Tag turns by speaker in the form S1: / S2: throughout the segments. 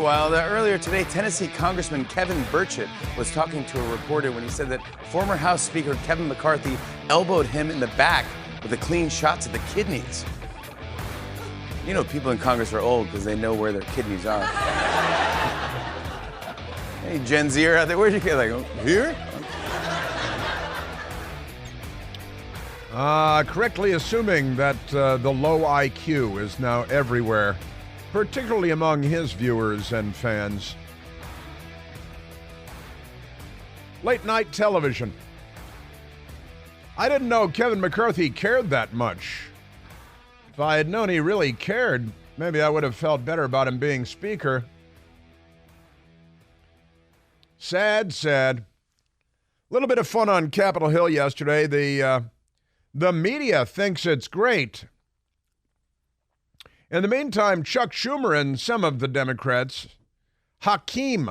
S1: Well, earlier today, Tennessee Congressman Kevin Burchett was talking to a reporter when he said that former House Speaker Kevin McCarthy elbowed him in the back with a clean shot to the kidneys. You know, people in Congress are old because they know where their kidneys are. Hey, Gen Zer out there, where'd you get? Like, oh, here?
S2: Correctly assuming that the low IQ is now everywhere, particularly among his viewers and fans. Late night television. I didn't know Kevin McCarthy cared that much. If I had known he really cared, maybe I would have felt better about him being speaker. Sad, sad. A little bit of fun on Capitol Hill yesterday. The media thinks it's great. In the meantime, Chuck Schumer and some of the Democrats, Hakeem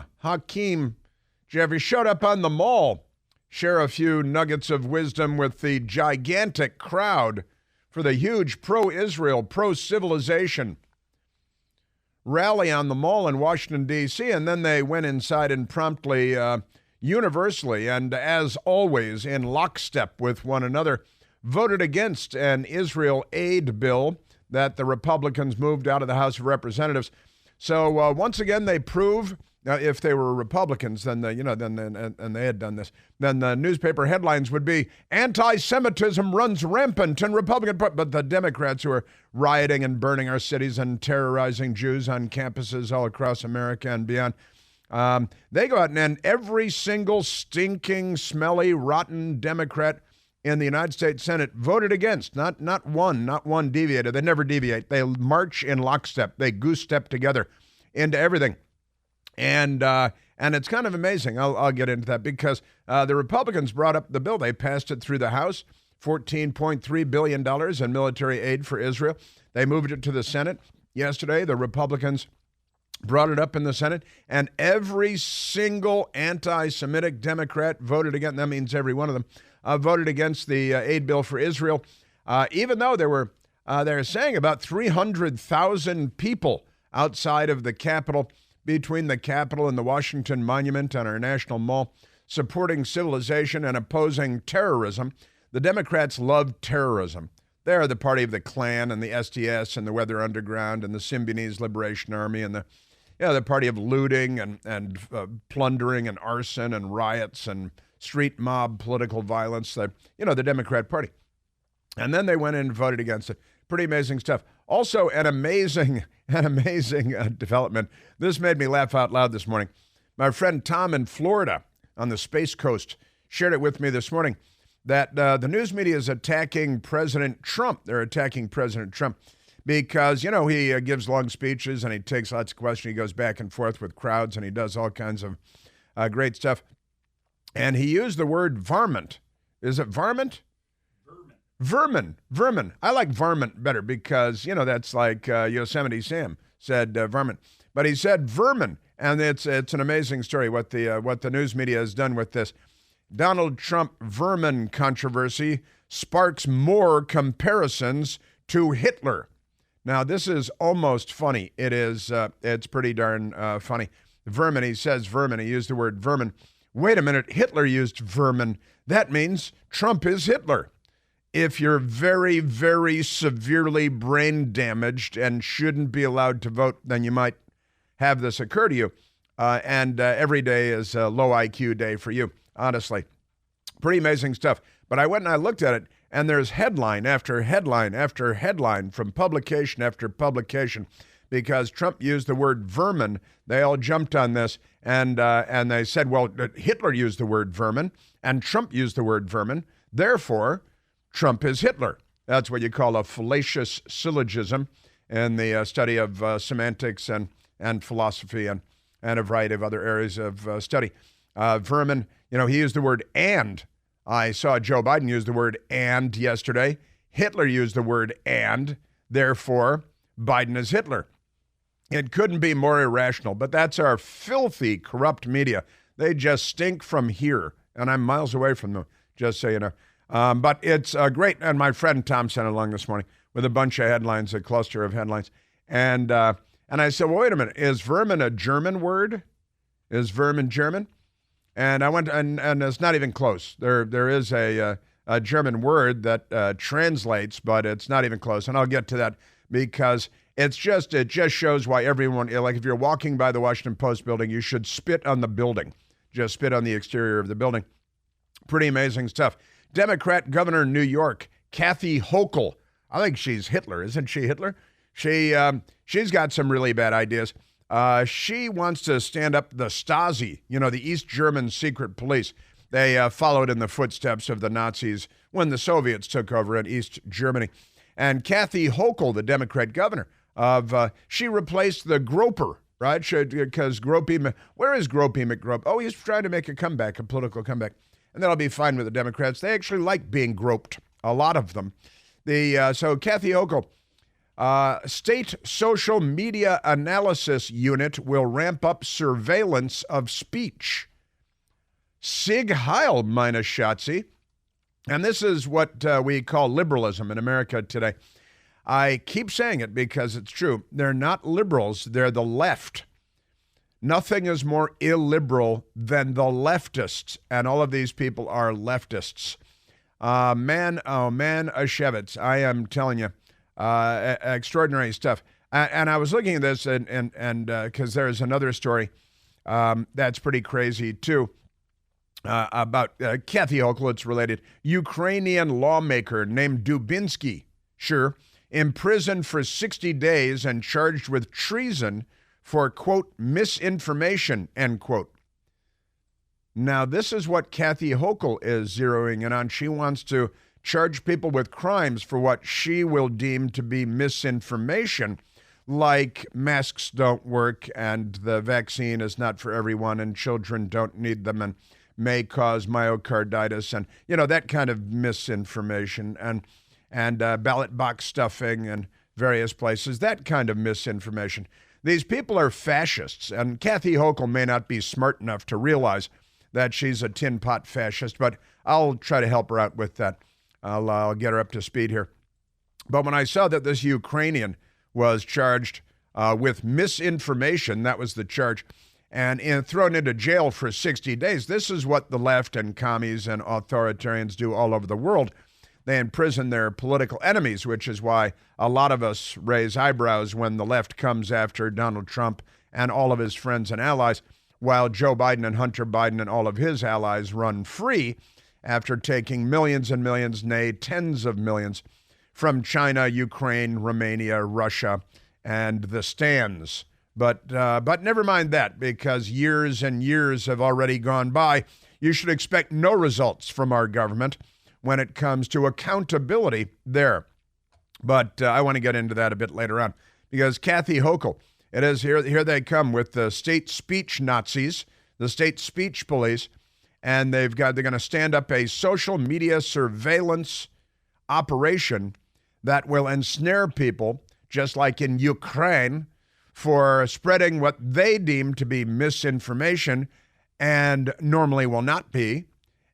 S2: Jeffrey, showed up on the mall, share a few nuggets of wisdom with the gigantic crowd for the huge pro-Israel, pro-civilization rally on the mall in Washington, D.C., and then they went inside and promptly, universally, and as always, in lockstep with one another, voted against an Israel aid bill that the Republicans moved out of the House of Representatives. So once again, they prove, if they were Republicans, then and they had done this, then the newspaper headlines would be anti-Semitism runs rampant in Republican, but the Democrats who are rioting and burning our cities and terrorizing Jews on campuses all across America and beyond, they go out and every single stinking, smelly, rotten Democrat in the United States Senate voted against. Not one deviated. They never deviate. They march in lockstep. They goose step together into everything. And it's kind of amazing. I'll get into that because the Republicans brought up the bill. They passed it through the House, $14.3 billion in military aid for Israel. They moved it to the Senate yesterday. The Republicans brought it up in the Senate, and every single anti-Semitic Democrat voted against. That means every one of them voted against the aid bill for Israel, even though they're saying about 300,000 people outside of the Capitol, between the Capitol and the Washington Monument and our National Mall, supporting civilization and opposing terrorism. The Democrats love terrorism. They're the party of the Klan and the SDS and the Weather Underground and the Symbionese Liberation Army and the party of looting and plundering and arson and riots and street mob political violence, the Democrat Party. And then they went in and voted against it. Pretty amazing stuff. Also, an amazing development. This made me laugh out loud this morning. My friend Tom in Florida on the Space Coast shared it with me this morning that the news media is attacking President Trump. They're attacking President Trump because, he gives long speeches and he takes lots of questions. He goes back and forth with crowds and he does all kinds of great stuff. And he used the word varmint. Is it varmint? Vermin. I like varmint better because, that's like Yosemite Sam said varmint. But he said vermin, and it's an amazing story what the news media has done with this. Donald Trump vermin controversy sparks more comparisons to Hitler. Now, this is almost funny. It's pretty darn funny. Vermin, he says vermin. He used the word vermin. Wait a minute, Hitler used vermin. That means Trump is Hitler. If you're very, very severely brain damaged and shouldn't be allowed to vote, then you might have this occur to you. And every day is a low IQ day for you, honestly. Pretty amazing stuff. But I went and I looked at it, and there's headline after headline after headline from publication after publication. Because Trump used the word vermin, they all jumped on this, and they said, well, Hitler used the word vermin, and Trump used the word vermin, therefore, Trump is Hitler. That's what you call a fallacious syllogism in the study of semantics and philosophy and a variety of other areas of study. Vermin, he used the word and. I saw Joe Biden use the word and yesterday. Hitler used the word and, therefore, Biden is Hitler. It couldn't be more irrational, but that's our filthy, corrupt media. They just stink from here, and I'm miles away from them, just so you know. But it's great, and my friend Tom sent along this morning with a bunch of headlines, a cluster of headlines. And And I said, well, wait a minute. Is vermin a German word? Is vermin German? And I went, and it's not even close. There is a German word that translates, but it's not even close. And I'll get to that because it just shows why everyone, like if you're walking by the Washington Post building, you should spit on the building. Just spit on the exterior of the building. Pretty amazing stuff. Democrat governor in New York, Kathy Hochul. I think she's Hitler, isn't she Hitler? She's got some really bad ideas. She wants to stand up the Stasi, the East German secret police. They followed in the footsteps of the Nazis when the Soviets took over in East Germany. And Kathy Hochul, the Democrat governor she replaced the Groper, right? Because Gropey, where is Gropey McGrope? Oh, he's trying to make a comeback, a political comeback. And that'll be fine with the Democrats. They actually like being groped, a lot of them. So Kathy Hochul, State Social Media Analysis Unit will ramp up surveillance of speech. Sig Heil, meine Schatzi. And this is what we call liberalism in America today. I keep saying it because it's true. They're not liberals. They're the left. Nothing is more illiberal than the leftists. And all of these people are leftists. Man, Ashevitz, I am telling you, extraordinary stuff. And I was looking at this and because there's another story that's pretty crazy too about Kathy Hochul. It's related. Ukrainian lawmaker named Dubinsky, imprisoned for 60 days and charged with treason for, quote, misinformation, end quote. Now, this is what Kathy Hochul is zeroing in on. She wants to charge people with crimes for what she will deem to be misinformation, like masks don't work and the vaccine is not for everyone and children don't need them and may cause myocarditis and, that kind of misinformation and ballot box stuffing and various places, that kind of misinformation. These people are fascists, and Kathy Hochul may not be smart enough to realize that she's a tin pot fascist, but I'll try to help her out with that. I'll get her up to speed here. But when I saw that this Ukrainian was charged with misinformation, that was the charge, and thrown into jail for 60 days, this is what the left and commies and authoritarians do all over the world. They imprison their political enemies, which is why a lot of us raise eyebrows when the left comes after Donald Trump and all of his friends and allies, while Joe Biden and Hunter Biden and all of his allies run free after taking millions and millions, nay, tens of millions, from China, Ukraine, Romania, Russia, and the stands. But never mind that, because years and years have already gone by. You should expect no results from our government when it comes to accountability there. But I want to get into that a bit later on, because Kathy Hochul, it is here they come with the state speech Nazis, the state speech police, and they're going to stand up a social media surveillance operation that will ensnare people, just like in Ukraine, for spreading what they deem to be misinformation and normally will not be.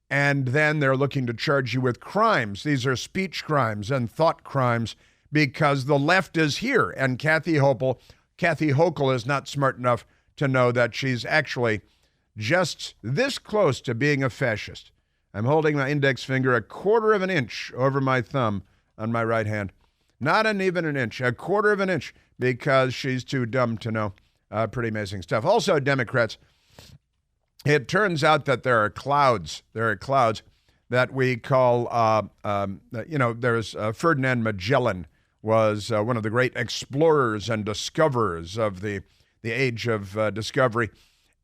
S2: And then they're looking to charge you with crimes. These are speech crimes and thought crimes because the left is here. And Kathy Hochul is not smart enough to know that she's actually just this close to being a fascist. I'm holding my index finger a quarter of an inch over my thumb on my right hand. Not even an inch, a quarter of an inch, because she's too dumb to know. Pretty amazing stuff. Also, Democrats, it turns out that there are clouds. There are clouds that we call, there's Ferdinand Magellan was one of the great explorers and discoverers of the age of discovery.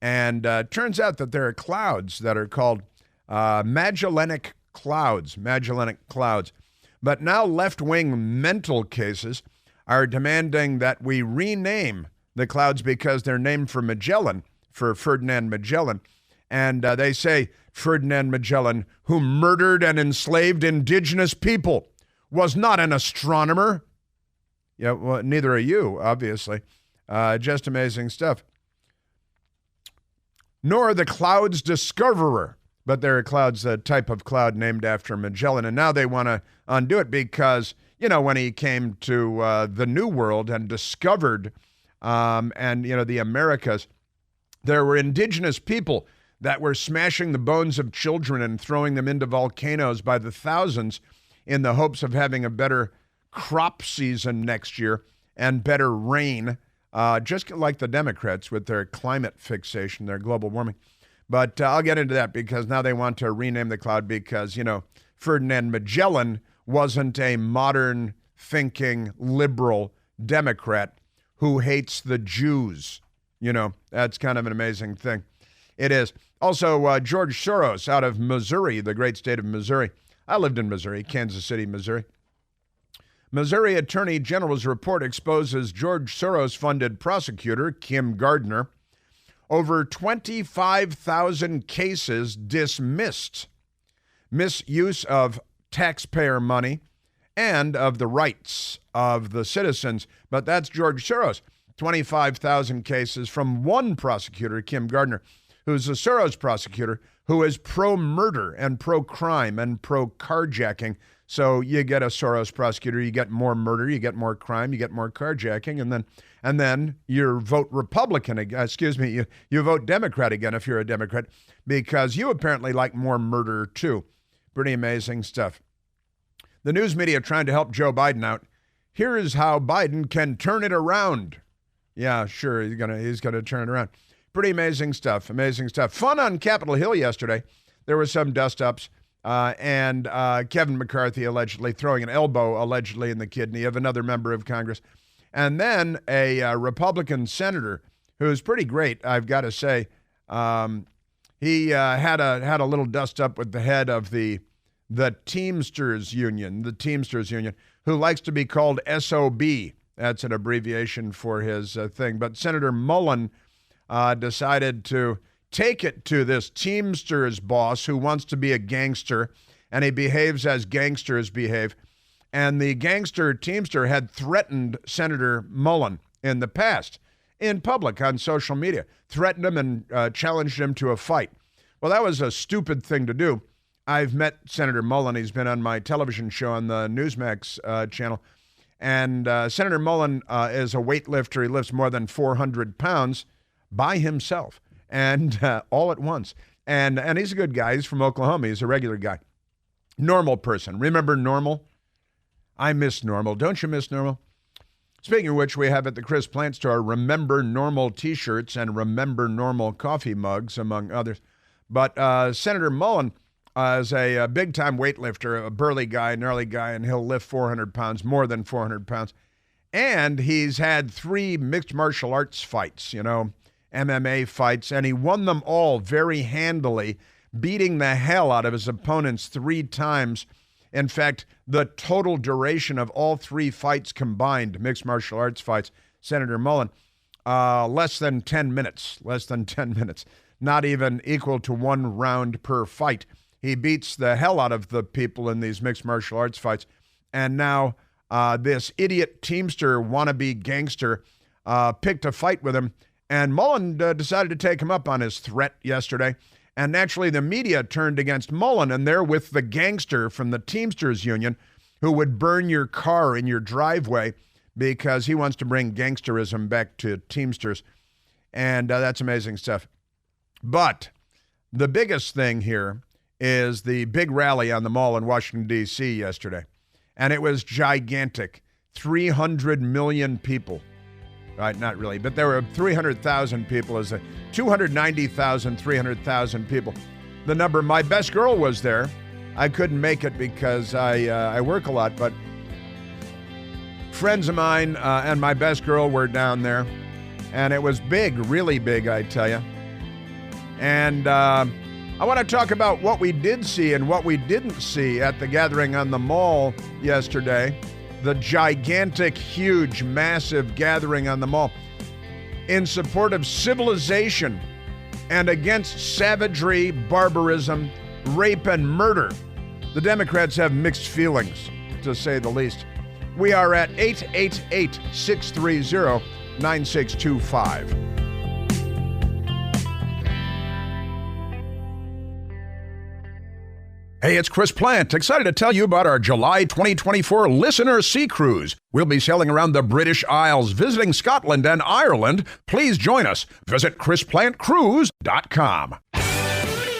S2: And turns out that there are clouds that are called Magellanic clouds. But now left-wing mental cases are demanding that we rename the clouds because they're named for Magellan, for Ferdinand Magellan. And they say Ferdinand Magellan, who murdered and enslaved indigenous people, was not an astronomer. Yeah, well, neither are you, obviously. Just amazing stuff. Nor the cloud's discoverer. But there are clouds, a type of cloud named after Magellan. And now they want to undo it because, when he came to the New World and discovered and, the Americas, there were indigenous people that were smashing the bones of children and throwing them into volcanoes by the thousands in the hopes of having a better crop season next year and better rain, just like the Democrats with their climate fixation, their global warming. But I'll get into that because now they want to rename the cloud because, Ferdinand Magellan wasn't a modern thinking liberal Democrat who hates the Jews. That's kind of an amazing thing. It is. Also, George Soros out of Missouri, the great state of Missouri. I lived in Missouri, Kansas City, Missouri. Missouri Attorney General's report exposes George Soros-funded prosecutor Kim Gardner. Over 25,000 cases dismissed. Misuse of taxpayer money and of the rights of the citizens. But that's George Soros. 25,000 cases from one prosecutor, Kim Gardner, who's a Soros prosecutor who is pro-murder and pro-crime and pro-carjacking. So you get a Soros prosecutor, you get more murder, you get more crime, you get more carjacking, and then you vote Republican, you vote Democrat again if you're a Democrat, because you apparently like more murder too. Pretty amazing stuff. The news media trying to help Joe Biden out. Here is how Biden can turn it around. Yeah, sure, he's gonna turn it around. Pretty amazing stuff, amazing stuff. Fun on Capitol Hill yesterday. There were some dust-ups, and Kevin McCarthy allegedly throwing an elbow, allegedly, in the kidney of another member of Congress. And then a Republican senator who's pretty great, I've got to say. He had a little dust-up with the head of the Teamsters Union, who likes to be called SOB. That's an abbreviation for his thing. But Senator Mullen decided to take it to this Teamsters boss who wants to be a gangster, and he behaves as gangsters behave. And the gangster Teamster had threatened Senator Mullen in the past, in public, on social media, threatened him and challenged him to a fight. Well, that was a stupid thing to do. I've met Senator Mullen. He's been on my television show on the Newsmax channel. And Senator Mullen is a weightlifter. He lifts more than 400 pounds by himself and all at once. And he's a good guy. He's from Oklahoma. He's a regular guy. Normal person. Remember Normal? I miss Normal. Don't you miss Normal? Speaking of which, we have at the Chris Plant Store Remember Normal t-shirts and Remember Normal coffee mugs, among others. But Senator Mullen is a big-time weightlifter, a burly guy, gnarly guy, and he'll lift 400 pounds, more than 400 pounds. And he's had 3 mixed martial arts fights, MMA fights, and he won them all very handily, beating the hell out of his opponents 3 times. In fact, the total duration of all 3 fights combined, mixed martial arts fights, Senator Mullen, less than 10 minutes, not even equal to 1 round per fight. He beats the hell out of the people in these mixed martial arts fights. And now this idiot Teamster wannabe gangster picked a fight with him. And Mullen decided to take him up on his threat yesterday. And naturally, the media turned against Mullen, and they're with the gangster from the Teamsters Union who would burn your car in your driveway because he wants to bring gangsterism back to Teamsters. And that's amazing stuff. But the biggest thing here is the big rally on the Mall in Washington, D.C. yesterday. And it was gigantic. 300 million people. Right, not really, but there were 300,000 people. As 290,000, 300,000 people. The number, my best girl was there. I couldn't make it because I work a lot, but friends of mine and my best girl were down there. And it was big, really big, I tell you. And I want to talk about what we did see and what we didn't see at the gathering on the Mall yesterday. The gigantic, huge, massive gathering on the Mall in support of civilization and against savagery, barbarism, rape, and murder. The Democrats have mixed feelings, to say the least. We are at 888-630-9625. Hey, it's Chris Plant. Excited to tell you about our July 2024 Listener Sea Cruise. We'll be sailing around the British Isles, visiting Scotland and Ireland. Please join us. Visit ChrisPlantCruise.com.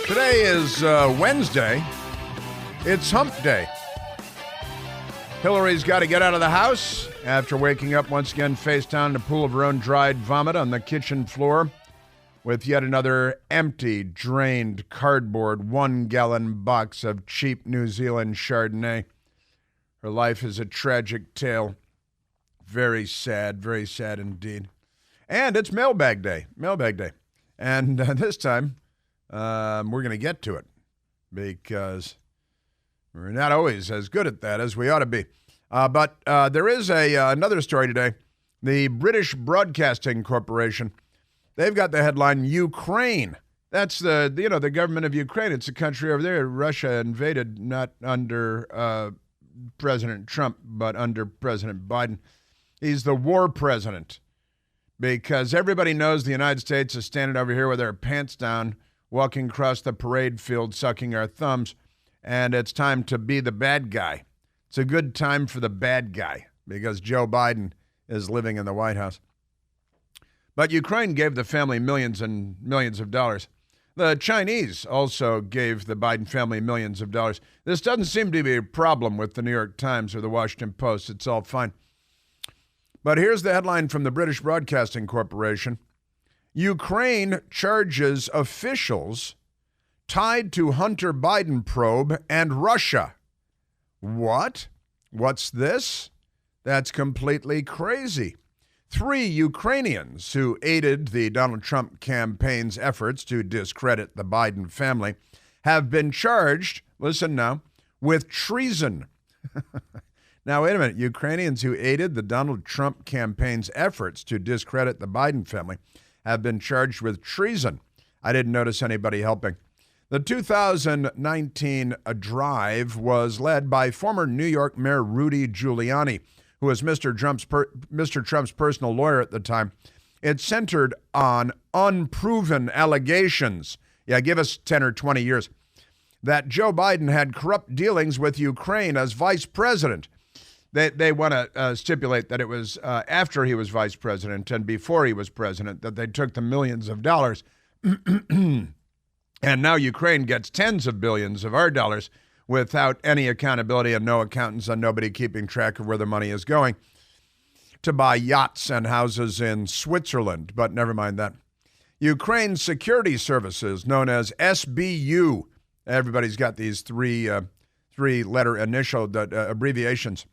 S2: Today is Wednesday. It's Hump Day. Hillary's got to get out of the house after waking up once again face down in a pool of her own dried vomit on the kitchen floor, with yet another empty, drained cardboard 1-gallon box of cheap New Zealand Chardonnay. Her life is a tragic tale. Very sad indeed. And it's Mailbag Day. And this time, we're going to get to it because we're not always as good at that as we ought to be. But there is another story today. The British Broadcasting Corporation, they've got the headline, Ukraine. That's the government of Ukraine. It's a country over there. Russia invaded not under President Trump, but under President Biden. He's the war president because everybody knows the United States is standing over here with our pants down, walking across the parade field, sucking our thumbs, and it's time to be the bad guy. It's a good time for the bad guy because Joe Biden is living in the White House. But Ukraine gave the family millions and millions of dollars. The Chinese also gave the Biden family millions of dollars. This doesn't seem to be a problem with the New York Times or the Washington Post. It's all fine. But here's the headline from the British Broadcasting Corporation. Ukraine charges officials tied to Hunter Biden probe and Russia. What? What's this? That's completely crazy. 3 Ukrainians who aided the Donald Trump campaign's efforts to discredit the Biden family have been charged, listen now, with treason. Now, wait a minute. Ukrainians who aided the Donald Trump campaign's efforts to discredit the Biden family have been charged with treason. I didn't notice anybody helping. The 2019 drive was led by former New York Mayor Rudy Giuliani, who was Mr. Trump's personal lawyer at the time. It centered on unproven allegations. Yeah, give us 10 or 20 years. That Joe Biden had corrupt dealings with Ukraine as vice president. They want to stipulate that it was after he was vice president and before he was president that they took the millions of dollars. And now Ukraine gets tens of billions of our dollars without any accountability and no accountants and nobody keeping track of where the money is going to buy yachts and houses in Switzerland. But never mind that. Ukraine's security services, known as SBU, everybody's got these three-letter initial abbreviations,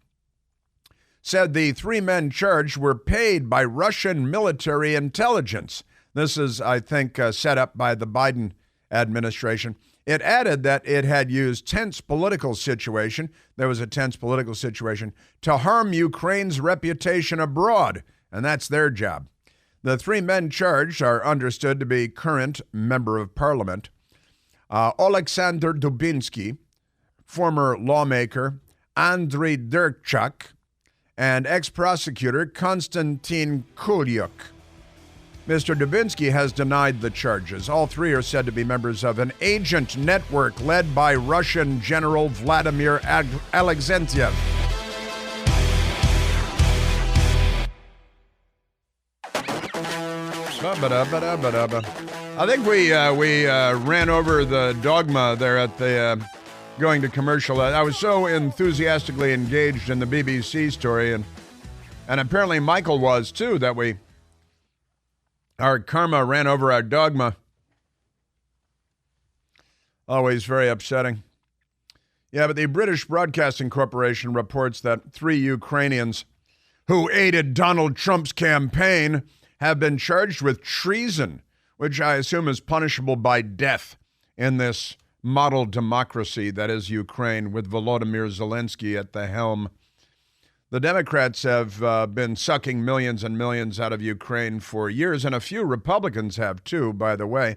S2: said the 3 men charged were paid by Russian military intelligence. This is, I think, set up by the Biden administration. It added that it had used there was a tense political situation, to harm Ukraine's reputation abroad, and that's their job. The 3 men charged are understood to be current member of parliament, Oleksandr Dubinsky, former lawmaker Andriy Derchak, and ex-prosecutor Konstantin Kulyuk. Mr. Dubinsky has denied the charges. All 3 are said to be members of an agent network led by Russian General Vladimir Alexentiev. I think we ran over the dogma there at the going to commercial. I was so enthusiastically engaged in the BBC story, and apparently Michael was too, that our karma ran over our dogma. Always very upsetting. Yeah, but the British Broadcasting Corporation reports that 3 Ukrainians who aided Donald Trump's campaign have been charged with treason, which I assume is punishable by death in this model democracy that is Ukraine, with Volodymyr Zelensky at the helm. The Democrats have been sucking millions and millions out of Ukraine for years, and a few Republicans have too, by the way.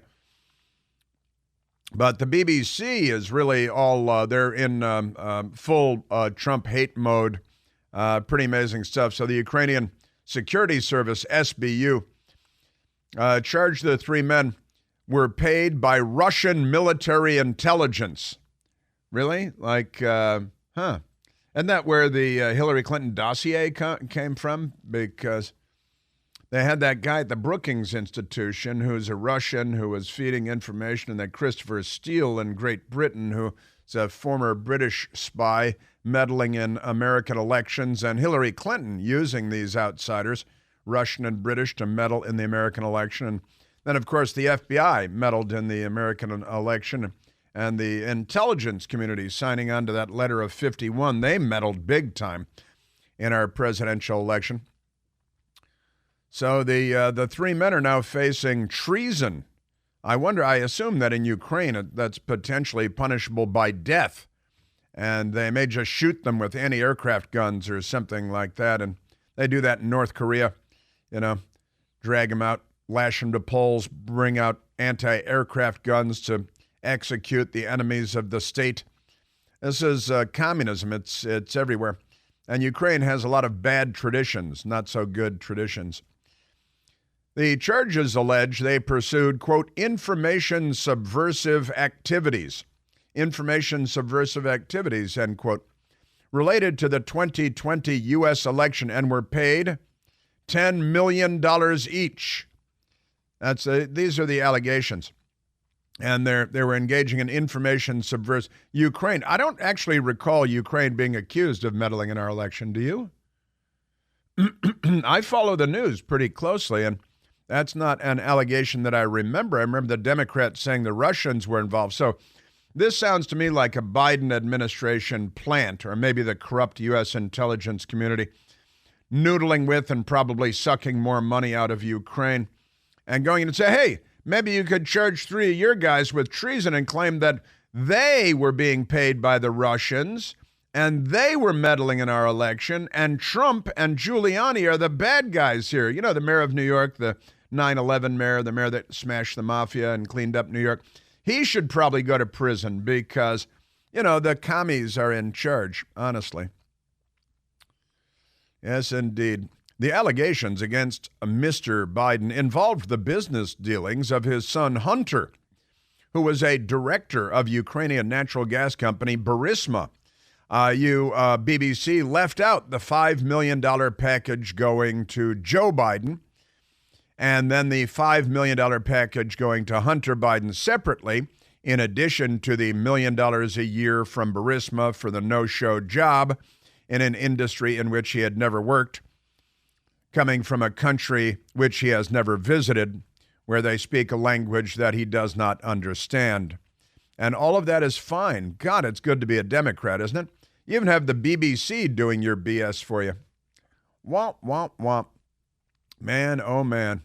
S2: But the BBC is really all, they're in full Trump hate mode. Pretty amazing stuff. So the Ukrainian Security Service, SBU, charged the 3 men were paid by Russian military intelligence. Really? Like, Isn't that where the Hillary Clinton dossier came from? Because they had that guy at the Brookings Institution who's a Russian who was feeding information, and that Christopher Steele in Great Britain, who's a former British spy meddling in American elections, and Hillary Clinton using these outsiders, Russian and British, to meddle in the American election. And then, of course, the FBI meddled in the American election, and the intelligence community signing on to that letter of 51, they meddled big time in our presidential election. So the three men are now facing treason. I assume that in Ukraine that's potentially punishable by death, and they may just shoot them with anti-aircraft guns or something like that. And they do that in North Korea, drag them out, lash them to poles, bring out anti-aircraft guns to execute the enemies of the state. This is communism. It's everywhere. And Ukraine has a lot of bad traditions, not so good traditions. The charges allege they pursued, quote, information subversive activities, end quote, related to the 2020 U.S. election, and were paid $10 million each. These are the allegations. And they were engaging in information subversive. Ukraine, I don't actually recall Ukraine being accused of meddling in our election. Do you? I follow the news pretty closely, and that's not an allegation that I remember. I remember the Democrats saying the Russians were involved. So this sounds to me like a Biden administration plant, or maybe the corrupt U.S. intelligence community noodling with and probably sucking more money out of Ukraine and going in and say, hey, maybe you could charge three of your guys with treason and claim that they were being paid by the Russians and they were meddling in our election, and Trump and Giuliani are the bad guys here. You know, the mayor of New York, the 9/11 mayor, the mayor that smashed the mafia and cleaned up New York. He should probably go to prison because, the commies are in charge, honestly. Yes, indeed. The allegations against Mr. Biden involved the business dealings of his son Hunter, who was a director of Ukrainian natural gas company Burisma. BBC left out the $5 million package going to Joe Biden, and then the $5 million package going to Hunter Biden separately, in addition to the $1 million a year from Burisma for the no-show job in an industry in which he had never worked, coming from a country which he has never visited, where they speak a language that he does not understand. And all of that is fine. God, it's good to be a Democrat, isn't it? You even have the BBC doing your BS for you. Womp, womp, womp. Man, oh man.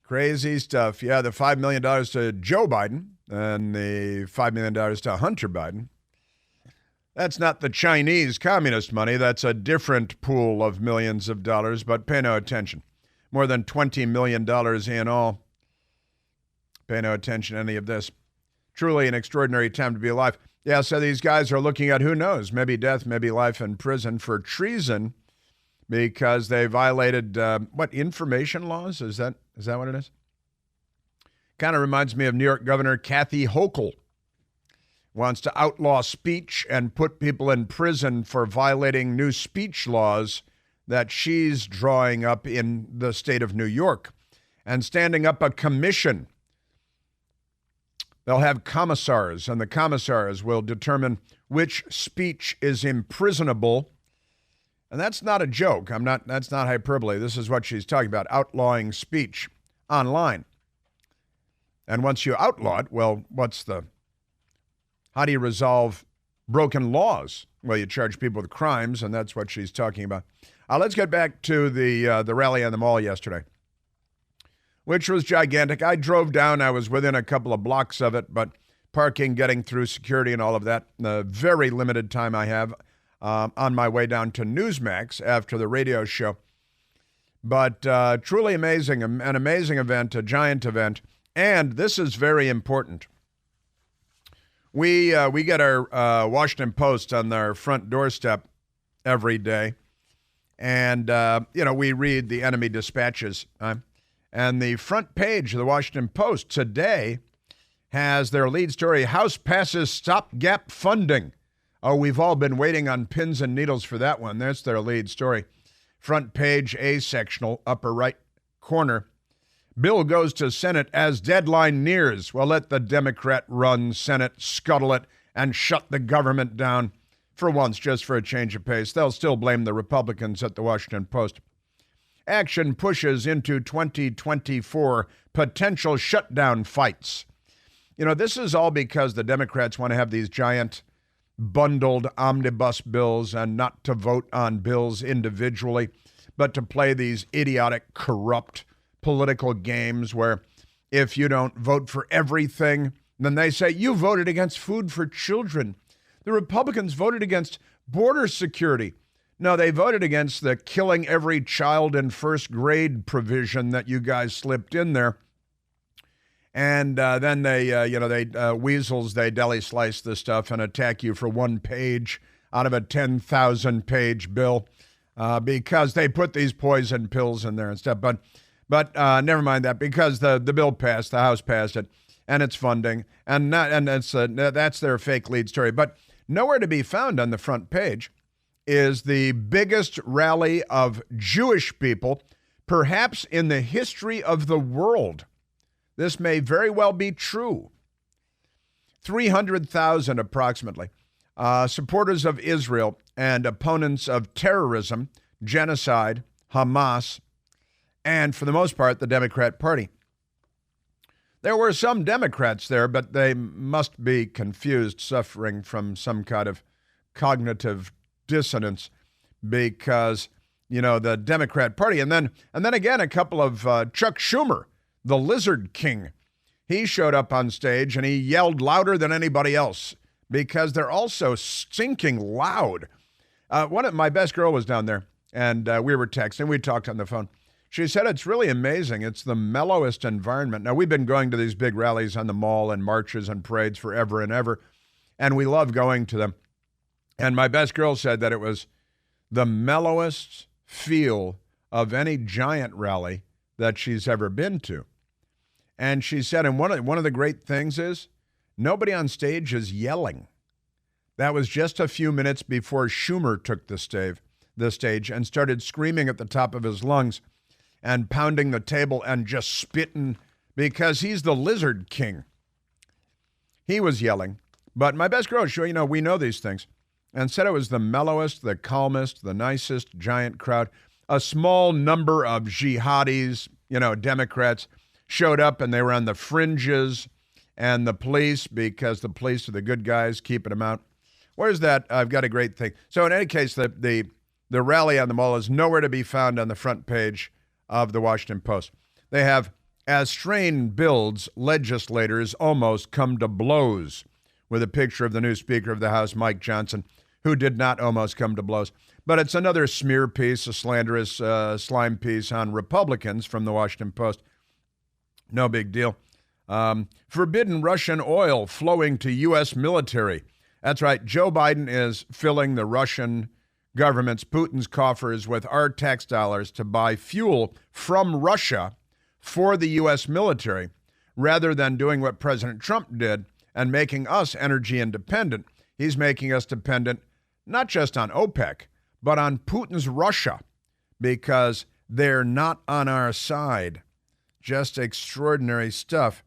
S2: Crazy stuff. Yeah, the $5 million to Joe Biden and the $5 million to Hunter Biden. That's not the Chinese communist money. That's a different pool of millions of dollars, but pay no attention. More than $20 million in all. Pay no attention to any of this. Truly an extraordinary time to be alive. Yeah, so these guys are looking at, who knows, maybe death, maybe life in prison for treason because they violated, information laws? Is that what it is? Kind of reminds me of New York Governor Kathy Hochul. Wants to outlaw speech and put people in prison for violating new speech laws that she's drawing up in the state of New York, and standing up a commission. They'll have commissars, and the commissars will determine which speech is imprisonable. And that's not a joke. That's not hyperbole. This is what she's talking about, outlawing speech online. And once you outlaw it, well, how do you resolve broken laws? Well, you charge people with crimes, and that's what she's talking about. Let's get back to the rally on the Mall yesterday, which was gigantic. I drove down. I was within a couple of blocks of it, but parking, getting through security and all of that, the very limited time I have on my way down to Newsmax after the radio show. But truly amazing, an amazing event, a giant event. And this is very important. We get our Washington Post on our front doorstep every day. And, we read the enemy dispatches. And the front page of the Washington Post today has their lead story, House passes stopgap funding. Oh, we've all been waiting on pins and needles for that one. That's their lead story. Front page, A sectional, upper right corner. Bill goes to Senate as deadline nears. Well, let the Democrat-run Senate scuttle it and shut the government down for once, just for a change of pace. They'll still blame the Republicans at the Washington Post. Action pushes into 2024 potential shutdown fights. You know, this is all because the Democrats want to have these giant bundled omnibus bills and not to vote on bills individually, but to play these idiotic, corrupt political games where if you don't vote for everything, then they say you voted against food for children. The Republicans voted against border security. No, they voted against the killing every child in first grade provision that you guys slipped in there. And then weasels, they deli slice the stuff and attack you for one page out of a 10,000-page bill because they put these poison pills in there and stuff. But never mind that, because the bill passed, the House passed it, and it's funding, and that's their fake lead story. But nowhere to be found on the front page is the biggest rally of Jewish people, perhaps in the history of the world. This may very well be true. 300,000 approximately. Supporters of Israel and opponents of terrorism, genocide, Hamas, and for the most part, the Democrat Party. There were some Democrats there, but they must be confused, suffering from some kind of cognitive dissonance because, you know, the Democrat Party. And then again, a couple of Chuck Schumer, the Lizard King. He showed up on stage and he yelled louder than anybody else because they're all so stinking loud. My best girl was down there and we were texting. We talked on the phone. She said it's really amazing. It's the mellowest environment. Now, we've been going to these big rallies on the mall and marches and parades forever and ever, and we love going to them. And my best girl said that it was the mellowest feel of any giant rally that she's ever been to. And she said, and one of the great things is nobody on stage is yelling. That was just a few minutes before Schumer took the stage and started screaming at the top of his lungs and pounding the table and just spitting because he's the Lizard King. He was yelling. But my best girl, sure, we know these things, and said it was the mellowest, the calmest, the nicest giant crowd. A small number of jihadis, Democrats, showed up and they were on the fringes, and the police, because the police are the good guys, keeping them out. Where's that? I've got a great thing. So in any case, the rally on the mall is nowhere to be found on the front page of the Washington Post. They have, as strain builds, legislators almost come to blows, with a picture of the new Speaker of the House, Mike Johnson, who did not almost come to blows. But it's another smear piece, a slanderous slime piece on Republicans from the Washington Post. No big deal. Forbidden Russian oil flowing to U.S. military. That's right. Joe Biden is filling the Russian government's, Putin's coffers with our tax dollars to buy fuel from Russia for the U.S. military, rather than doing what President Trump did and making us energy independent. He's making us dependent not just on OPEC, but on Putin's Russia, because they're not on our side. Just extraordinary stuff.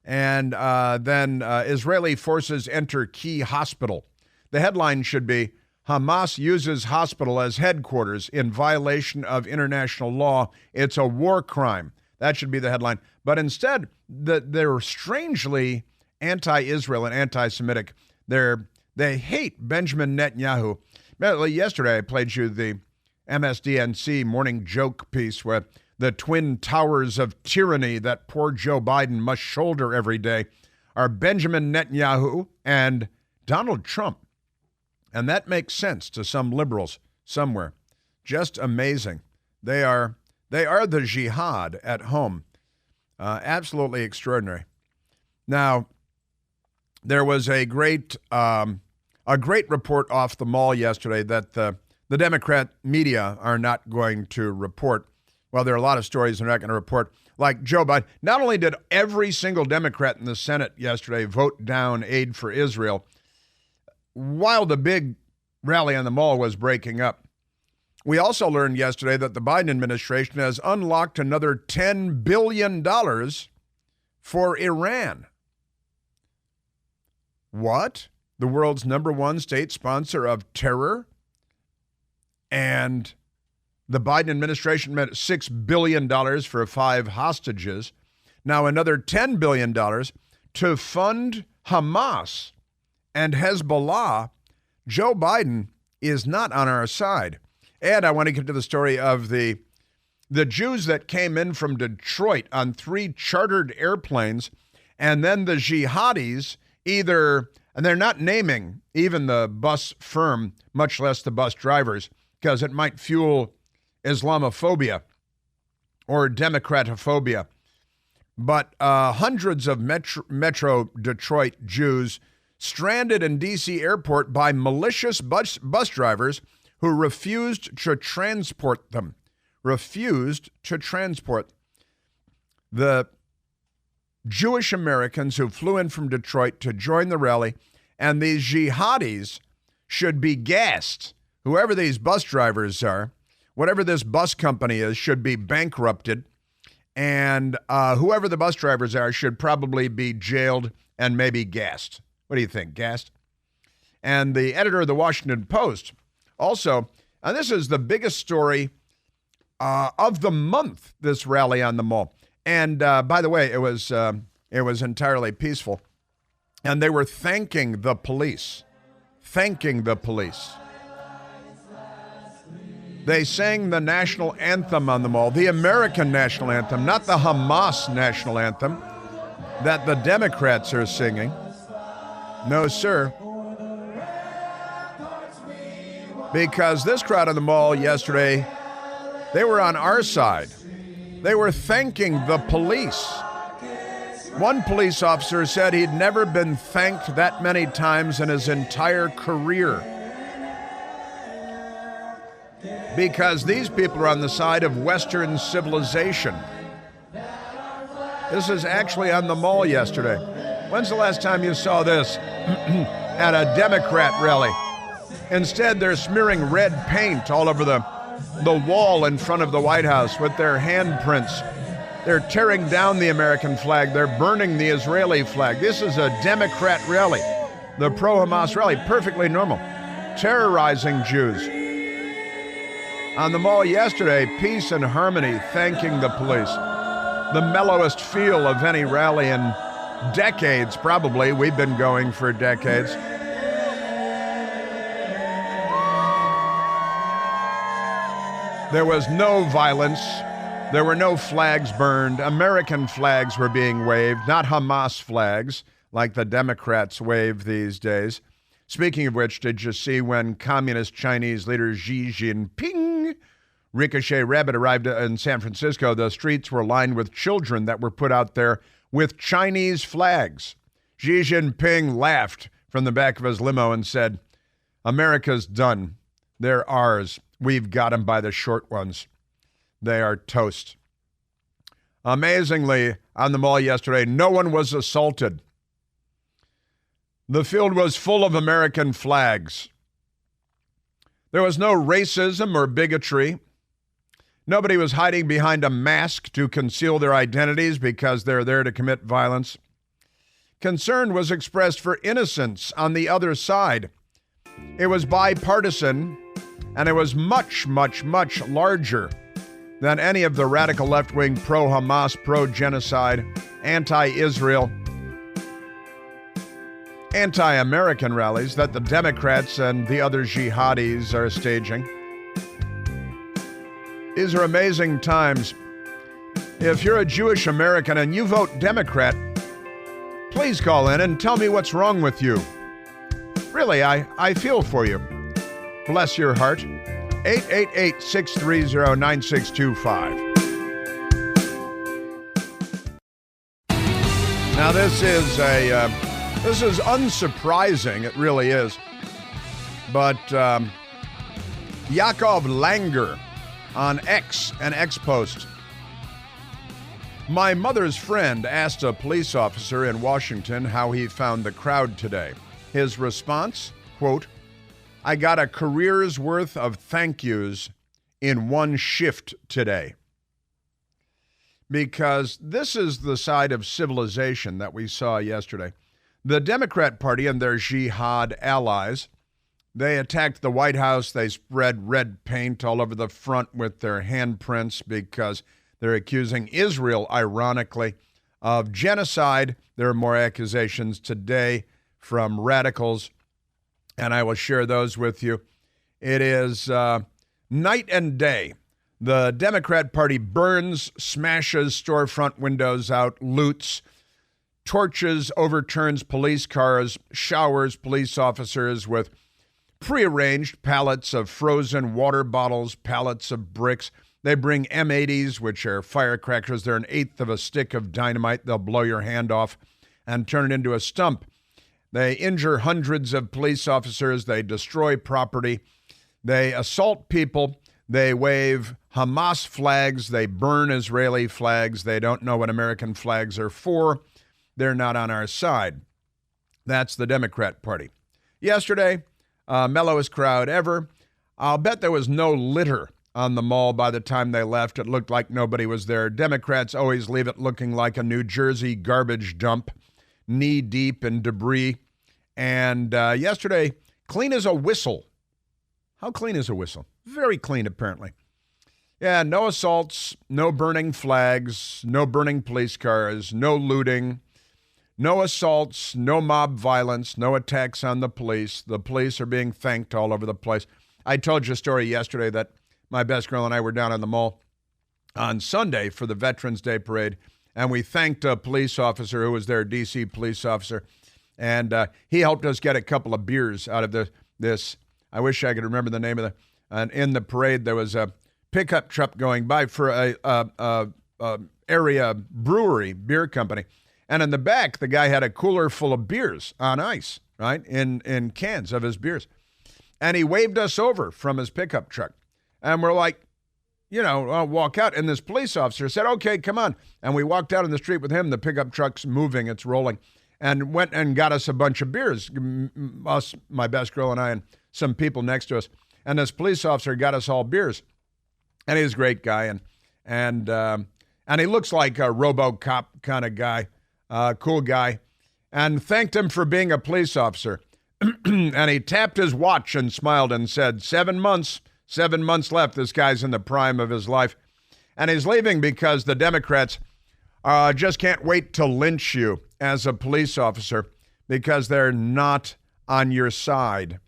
S2: And then Israeli forces enter key hospital. The headline should be, Hamas uses hospital as headquarters in violation of international law. It's a war crime. That should be the headline. But instead, they're strangely anti-Israel and anti-Semitic. They hate Benjamin Netanyahu. Yesterday, I played you the MSDNC morning joke piece where the twin towers of tyranny that poor Joe Biden must shoulder every day are Benjamin Netanyahu and Donald Trump. And that makes sense to some liberals somewhere. Just amazing. They are the jihad at home. Absolutely extraordinary. Now, there was a great report off the mall yesterday that the Democrat media are not going to report. Well, there are a lot of stories they're not going to report. Like Joe Biden, not only did every single Democrat in the Senate yesterday vote down aid for Israel, while the big rally on the Mall was breaking up, we also learned yesterday that the Biden administration has unlocked another $10 billion for Iran. What? The world's number one state sponsor of terror? And the Biden administration met $6 billion for 5 hostages. Now another $10 billion to fund Hamas and Hezbollah. Joe Biden is not on our side. And I want to get to the story of the Jews that came in from Detroit on 3 chartered airplanes, and then the jihadis and they're not naming even the bus firm, much less the bus drivers, because it might fuel Islamophobia or Democratophobia. But hundreds of Metro Detroit Jews stranded in D.C. airport by malicious bus drivers who refused to transport them. Refused to transport the Jewish Americans who flew in from Detroit to join the rally, and these jihadis should be gassed. Whoever these bus drivers are, whatever this bus company is, should be bankrupted, and whoever the bus drivers are should probably be jailed and maybe gassed. What do you think, gassed? And the editor of the Washington Post also, and this is the biggest story of the month, this rally on the Mall. And by the way, it was entirely peaceful. And they were thanking the police. Thanking the police. They sang the national anthem on the Mall, the American national anthem, not the Hamas national anthem that the Democrats are singing. No, sir. Because this crowd on the Mall yesterday, they were on our side. They were thanking the police. One police officer said he'd never been thanked that many times in his entire career. Because these people are on the side of Western civilization. This is actually on the Mall yesterday. When's the last time you saw this at a Democrat rally? Instead, they're smearing red paint all over the wall in front of the White House with their handprints. They're tearing down the American flag. They're burning the Israeli flag. This is a Democrat rally, the pro-Hamas rally, perfectly normal. Terrorizing Jews. On the Mall yesterday, peace and harmony, thanking the police. The mellowest feel of any rally in decades, probably. We've been going for decades. There was no violence. There were no flags burned. American flags were being waved, not Hamas flags like the Democrats wave these days. Speaking of which, did you see when communist Chinese leader Xi Jinping, Ricochet Rabbit, arrived in San Francisco, the streets were lined with children that were put out there with Chinese flags. Xi Jinping laughed from the back of his limo and said, "America's done. They're ours. We've got them by the short ones. They are toast." Amazingly, on the Mall yesterday, no one was assaulted. The field was full of American flags. There was no racism or bigotry. Nobody was hiding behind a mask to conceal their identities because they're there to commit violence. Concern was expressed for innocence on the other side. It was bipartisan, and it was much, much, much larger than any of the radical left-wing pro-Hamas, pro-genocide, anti-Israel, anti-American rallies that the Democrats and the other jihadis are staging. These are amazing times. If you're a Jewish American and you vote Democrat, please call in and tell me what's wrong with you. Really, I feel for you. Bless your heart. 888-630-9625. Now this is unsurprising. It really is. But Yaakov Langer on X, an X post. My mother's friend asked a police officer in Washington how he found the crowd today. His response, quote, I got a career's worth of thank yous in one shift today. Because this is the side of civilization that we saw yesterday. The Democrat Party and their jihad allies, they attacked the White House. They spread red paint all over the front with their handprints because they're accusing Israel, ironically, of genocide. There are more accusations today from radicals, and I will share those with you. It is night and day. The Democrat Party burns, smashes storefront windows out, loots, torches, overturns police cars, showers police officers with prearranged pallets of frozen water bottles, pallets of bricks. They bring M80s, which are firecrackers. They're an eighth of a stick of dynamite. They'll blow your hand off and turn it into a stump. They injure hundreds of police officers. They destroy property. They assault people. They wave Hamas flags. They burn Israeli flags. They don't know what American flags are for. They're not on our side. That's the Democrat Party. Yesterday, mellowest crowd ever. I'll bet there was no litter on the mall by the time they left. It looked like nobody was there. Democrats always leave it looking like a New Jersey garbage dump, knee deep in debris. And yesterday, clean as a whistle. How clean is a whistle? Very clean, apparently. Yeah, no assaults, no burning flags, no burning police cars, no looting, no assaults, no mob violence, no attacks on the police. The police are being thanked all over the place. I told you a story yesterday that my best girl and I were down in the mall on Sunday for the Veterans Day Parade, and we thanked a police officer who was there, D.C. police officer, and he helped us get a couple of beers out of this. I wish I could remember the name of and in the parade, there was a pickup truck going by for a area brewery, beer company. And in the back, the guy had a cooler full of beers on ice, right, in cans of his beers. And he waved us over from his pickup truck. And we're like, walk out. And this police officer said, okay, come on. And we walked out on the street with him. The pickup truck's moving. It's rolling. And went and got us a bunch of beers, us, my best girl and I, and some people next to us. And this police officer got us all beers. And he's a great guy. And he looks like a RoboCop kind of guy, cool guy. And thanked him for being a police officer. And he tapped his watch and smiled and said, 7 months left. This guy's in the prime of his life. And he's leaving because the Democrats just can't wait to lynch you as a police officer because they're not on your side.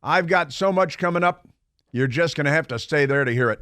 S2: I've got so much coming up, you're just going to have to stay there to hear it.